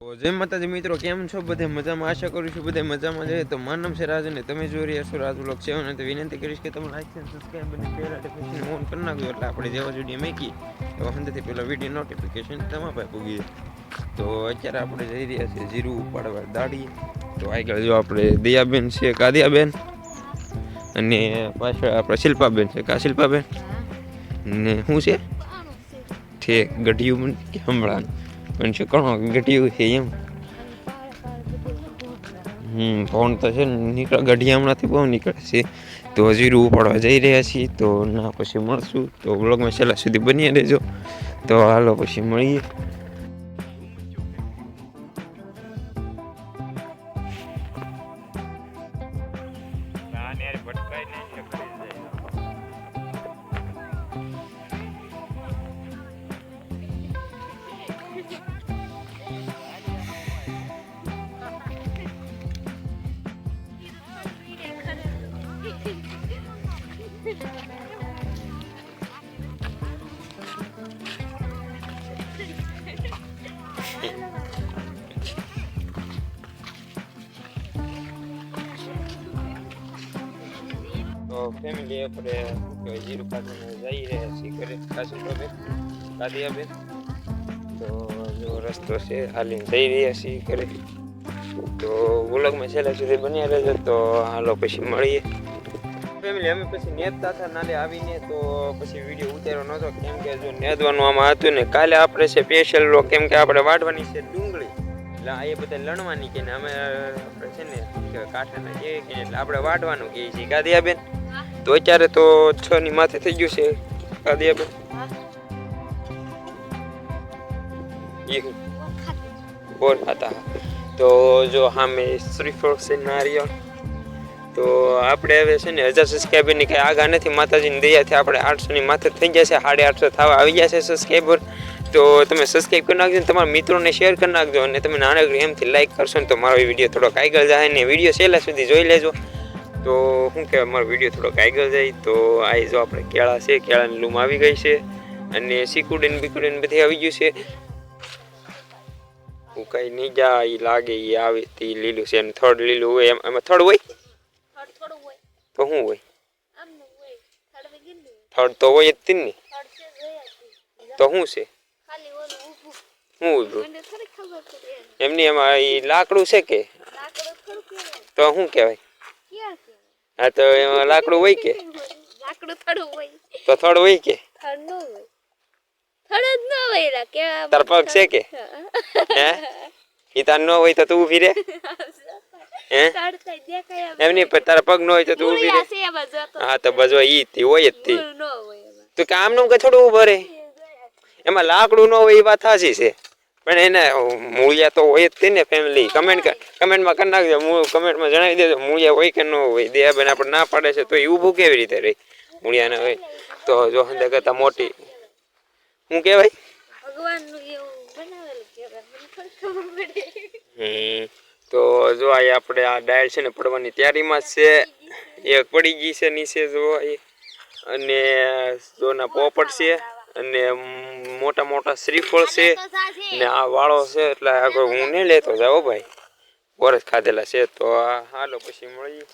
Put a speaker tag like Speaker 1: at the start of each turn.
Speaker 1: તો જય માતાજી મિત્રો, કેમ છો? બધે મજામાં? આશા કરું છું બધે મજામાં છે. તો મારું નામ છે રાજ અને તમે જોઈ રહ્યા છો રાજ વ્લોગ 7 અને વિનંતી કરીશ કે તમે લાઈક અને સબસ્ક્રાઇબ અને બેલ નોટિફિકેશન ઓન કરી નાખજો, એટલે આપણે જેવા વિડીયો મેકી તો હંદેથી પહેલા વિડીયો નોટિફિકેશન તમારા પાસે પૂગી જાય. તો અત્યારે આપણે જઈ રહ્યા છીએ જીરું ઉપાડવા દાડી. તો આગળ જો આપણે દયાબેન છે, કાદિયાબેન, અને પાછળ આપણે શિલ્પાબેન છે. કા શિલ્પાબેન ને શું છે ઠેક ગઢિયું હમણાં પણ છે કોણ ગઢિયું છે એમ. ફોન તો છે ને નીકળે ગઢિયા હમણાંથી બહુ નીકળે છે. તો જીરું ઉપાડવા જઈ રહ્યા છીએ. તો ના પછી મળશું. તો વ્લોગમાં છેલ્લા સુધી બની રહેજો. તો હાલો પછી મળીએ. તો ફેમિલી આપણે જીરું પાડીને જઈ રહ્યા છીએ ઘરે. કાદિયાબેન તો જો રસ્તો છે, હાલીને જઈ રહ્યા છીએ ઘરે. તો વ્લોગમાં છેલ્લા સુધી બન્યા રહેજો. તો હાલો પછી મળીએ. ફેમિલી અમે પછી નેતતા હતા નાલે આવીને, તો પછી વિડીયો ઉતાર્યો નહોતો કેમ કે જો નેદવાનું આમાં હતું ને. કાલે આપણે છે સ્પેશિયલ વ્લોગ, કેમ કે આપણે વાટવાની છે ડુંગળી, એટલે એ બધા લણવાની કે અમે આપણે છે ને કાંઠાના જે કે એટલે આપણે વાટવાનું કે છે. કાદિયાબેન તો અત્યારે તો 6 ની માથે થઈ ગયું છે. કાદિયાબેન બોર ખાતા. તો જો સામે શ્રીફળ છે, નારિયેળ. તો આપણે હવે છે ને 1000 સબસ્ક્રાઈબરની કંઈ આગા નથી. માતાજીની દયાથી આપણે 800 ની માથે થઈ ગયા છે. 850 થવા આવી ગયા છે સબસ્ક્રાઈબર. તો તમે સબસ્ક્રાઈબ કરી નાખજો ને તમારા મિત્રોને શેર કરી નાખજો. અને તમે નાનકડી એમથી લાઈક કરશો ને તો મારો વિડીયો થોડોક આગળ જાય ને વિડીયો છેલ્લા સુધી જોઈ લેજો. તો શું કહેવાય, મારો વિડીયો થોડોક આગળ જાય. તો આ જો આપણે કેળા છે, કેળાની લૂમ આવી ગઈ છે, અને સિકુડીન બીકુડીન બધી આવી ગયું છે. હું કઈ નહીં જાય એ લાગે એ આવે તે લીલું છે. થર્ડ લીલું હોય એમાં થર્ડ હોય તો શું હોય? થર્ડ તો હોય જ ને. તો શું છે? શું ઉભું એમની એમાં એ લાકડું છે કે તો શું કહેવાય? હા તો એમાં લાકડું હોય કે તો થડ હોય કે તાર પગ છે કે હે એ તાર ન હોય તો તું ઊભી રે હે એમની તારા પગ ન હોય તો તું ઊભી રે. હા તો બજો ઈ હોય જ તી તો કામ નું કે થોડું ઉભો રે. એમાં લાકડું ન હોય એ વાત સાચી છે, પણ એને મૂળિયા તો હોય જ ને. ફેમિલી કમેન્ટમાં કરી નાખજો, કમેન્ટમાં જણાવી દેજો મૂળિયા હોય કે ન હોય. દયાબેન આપણે ના પાડે છે તો એ ઊભું કેવી રીતે રહી? મૂળિયા ના હોય તો જો હંદે કરતા મોટી શું કહેવાય? તો જો આ આપણે આ ડાયલ છે ને પડવાની તૈયારીમાં છે. એક પડી ગઈ છે નીચે જો, અને જોના પોપટ છે, અને મોટા મોટા શ્રીફળ છે, ને આ વાળો છે. એટલે આગળ હું નહીં લેતો જાઉં ભાઈ, વરસ ખાધેલા છે. તો હાલો પછી મળીએ.